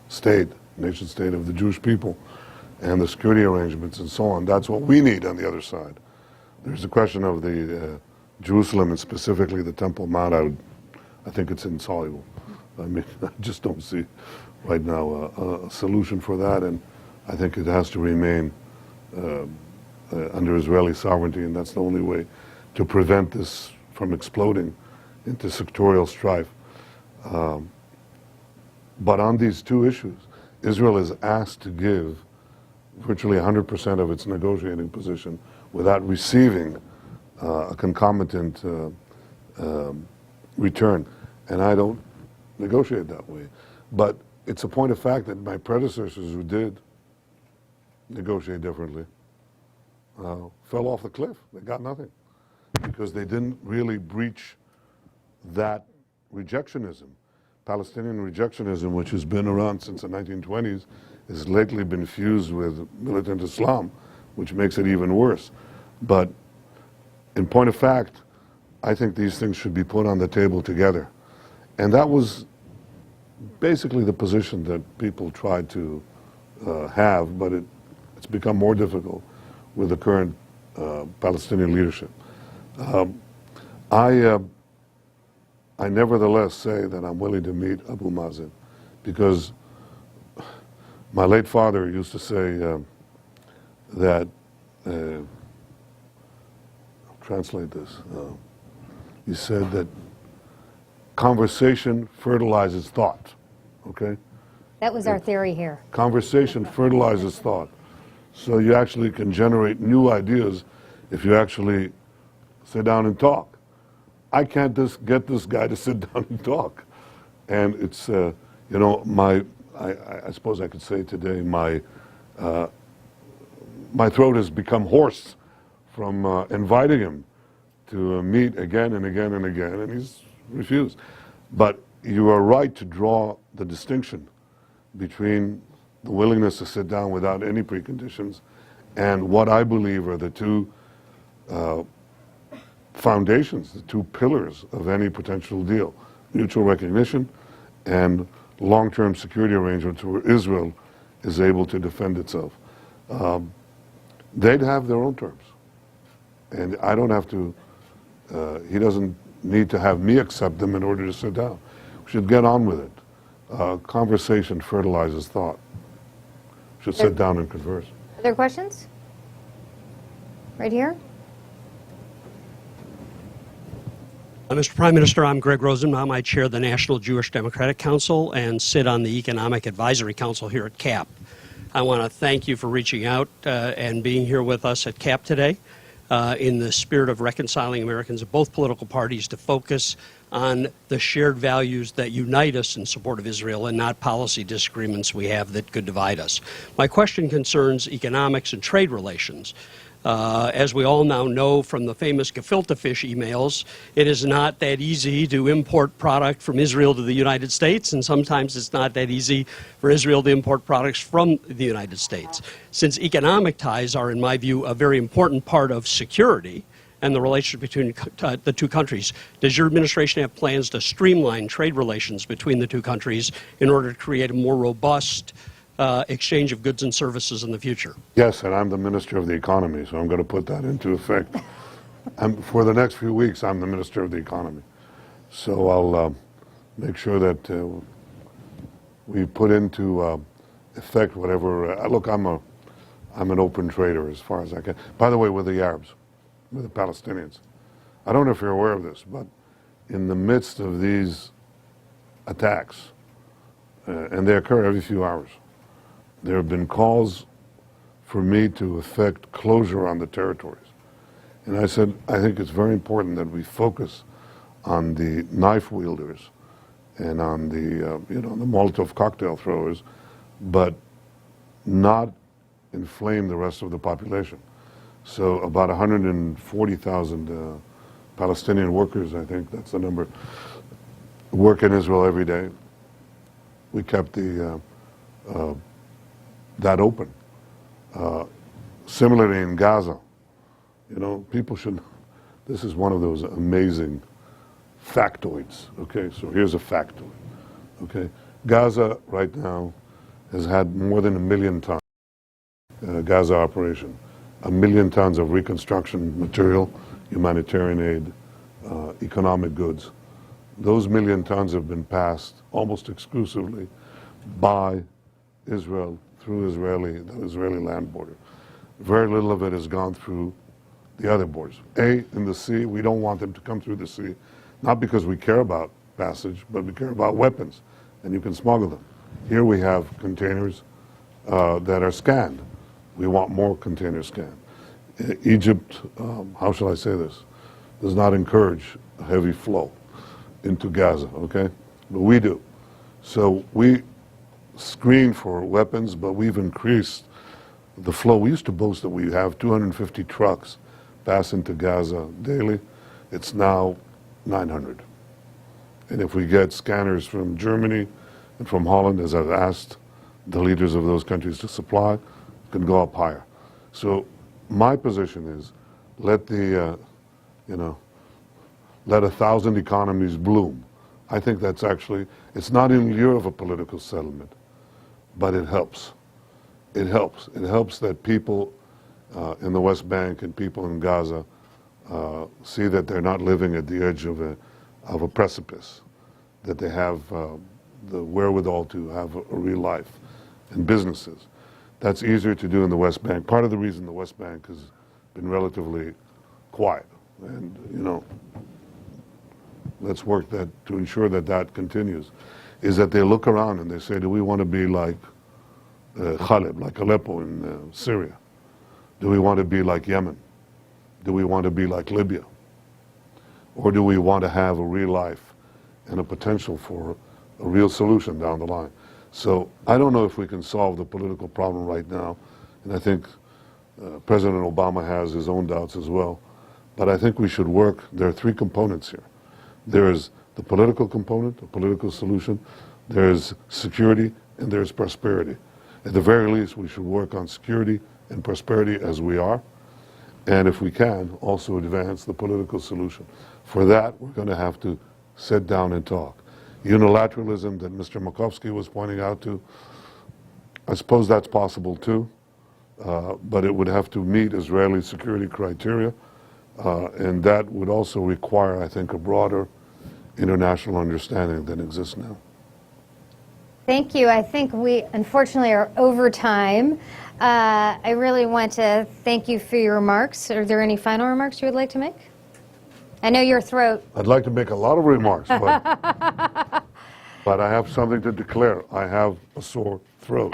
Speaker 4: state, nation state of the Jewish people, and the security arrangements and so on, that's what we need on the other side. There's a question of the Jerusalem, and specifically the Temple Mount. I think it's insoluble. I mean, I just don't see right now a solution for that, and I think it has to remain under Israeli sovereignty, and that's the only way to prevent this from exploding into sectorial strife. But on these two issues, Israel is asked to give virtually 100% of its negotiating position without receiving a concomitant return. And I don't negotiate that way. But it's a point of fact that my predecessors who did negotiate differently fell off the cliff. They got nothing because they didn't really breach that rejectionism. Palestinian rejectionism, which has been around since the 1920s, has lately been fused with militant Islam, which makes it even worse. But in point of fact, I think these things should be put on the table together. And that was basically the position that people tried to have, but it's become more difficult with the current Palestinian leadership. I nevertheless say that I'm willing to meet Abu Mazen, because My late father used to say that, I'll translate this, he said that conversation fertilizes thought, okay?
Speaker 3: That was our theory here.
Speaker 4: Conversation fertilizes thought. So you actually can generate new ideas if you actually sit down and talk. I can't just get this guy to sit down and talk. And it's, you know, I suppose I could say today, my throat has become hoarse from inviting him to meet again and again and again, and he's refused. But you are right to draw the distinction between the willingness to sit down without any preconditions and what I believe are the two foundations, the two pillars of any potential deal: mutual recognition and long-term security arrangements where Israel is able to defend itself. They'd have their own terms. And I don't have to, he doesn't need to have me accept them in order to sit down. We should get on with it. Conversation fertilizes thought. We should sit down and converse.
Speaker 3: Other questions? Right here?
Speaker 6: Mr. Prime Minister, I'm Greg Rosenbaum. I chair the National Jewish Democratic Council and sit on the Economic Advisory Council here at CAP. I want to thank you for reaching out and being here with us at CAP today in the spirit of reconciling Americans of both political parties to focus on the shared values that unite us in support of Israel and not policy disagreements we have that could divide us. My question concerns economics and trade relations. As we all now know from the famous gefilte fish emails, it is not that easy to import product from Israel to the United States, and sometimes it's not that easy for Israel to import products from the United States. Since economic ties are, in my view, a very important part of security and the relationship between the two countries, does your administration have plans to streamline trade relations between the two countries in order to create a more robust exchange of goods and services in the future?
Speaker 4: Yes, and I'm the Minister of the Economy, so I'm going to put that into effect. For the next few weeks, I'm the Minister of the Economy. So I'll make sure that we put into effect whatever. Look, I'm an open trader as far as I can. By the way, with the Arabs, with the Palestinians. I don't know if you're aware of this, but in the midst of these attacks, and they occur every few hours, there have been calls for me to effect closure on the territories. And I said, I think it's very important that we focus on the knife wielders and on the, you know, the Molotov cocktail throwers, but not inflame the rest of the population. So about 140,000 Palestinian workers, I think that's the number, work in Israel every day. We kept the that open. Similarly in Gaza, you know, people should, this is one of those amazing factoids, okay? So here's a factoid, okay? Gaza right now has had more than 1 million tons, Gaza operation, 1 million tons of reconstruction material, humanitarian aid, economic goods. Those 1 million tons have been passed almost exclusively by Israel through the Israeli land border. Very little of it has gone through the other borders. In the sea, we don't want them to come through the sea, not because we care about passage, but we care about weapons, and you can smuggle them. Here we have containers that are scanned. We want more containers scanned. Egypt, how shall I say this, does not encourage a heavy flow into Gaza, okay? But we do. So we screen for weapons, but we've increased the flow. We used to boast that we have 250 trucks pass into Gaza daily. It's now 900. And if we get scanners from Germany and from Holland, as I've asked the leaders of those countries to supply, it can go up higher. So my position is let the, you know, let 1,000 economies bloom. I think that's actually, it's not in lieu of a political settlement, but it helps. It helps. It helps that people in the West Bank and people in Gaza see that they're not living at the edge of a precipice, that they have the wherewithal to have a real life. and businesses. That's easier to do in the West Bank. Part of the reason the West Bank has been relatively quiet, and let's work to ensure that continues, is that they look around and they say, do we want to be like Khalib, like Aleppo in Syria? Do we want to be like Yemen? Do we want to be like Libya? Or do we want to have a real life and a potential for a real solution down the line? So I don't know if we can solve the political problem right now, and I think President Obama has his own doubts as well, but I think we should work. There are three components here. There's the political component, the political solution, there's security, and there's prosperity. At the very least, we should work on security and prosperity as we are, and if we can, also advance the political solution. For that, we're going to have to sit down and talk. Unilateralism that Mr. Makovsky was pointing out to, I suppose that's possible too, but it would have to meet Israeli security criteria, and that would also require, I think, a broader international understanding than exists now.
Speaker 3: Thank you. I think we unfortunately are over time. I really want to thank you for your remarks. Are there any final remarks you would like to make? I know your throat.
Speaker 4: I'd like to make a lot of remarks, but, but I have something to declare. I have a sore throat.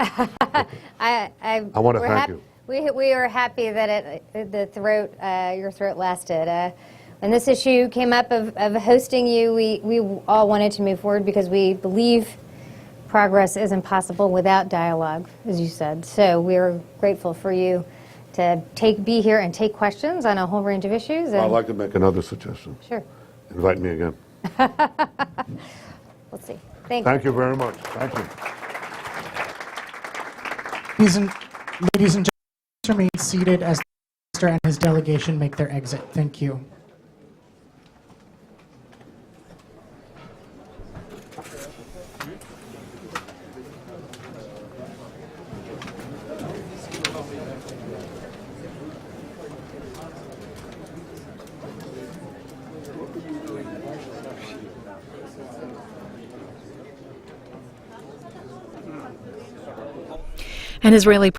Speaker 3: I
Speaker 4: want to thank you.
Speaker 3: We are happy that your throat lasted. When this issue came up of hosting you, we all wanted to move forward because we believe progress is impossible without dialogue, as you said. So we're grateful for you to be here and take questions on a whole range of issues.
Speaker 4: I'd like to make another suggestion.
Speaker 3: Sure.
Speaker 4: Invite me again.
Speaker 3: We'll see. Thank you.
Speaker 4: Thank you very much. Thank you.
Speaker 7: Ladies and gentlemen, remain seated as the Minister and his delegation make their exit. Thank you.
Speaker 2: An Israeli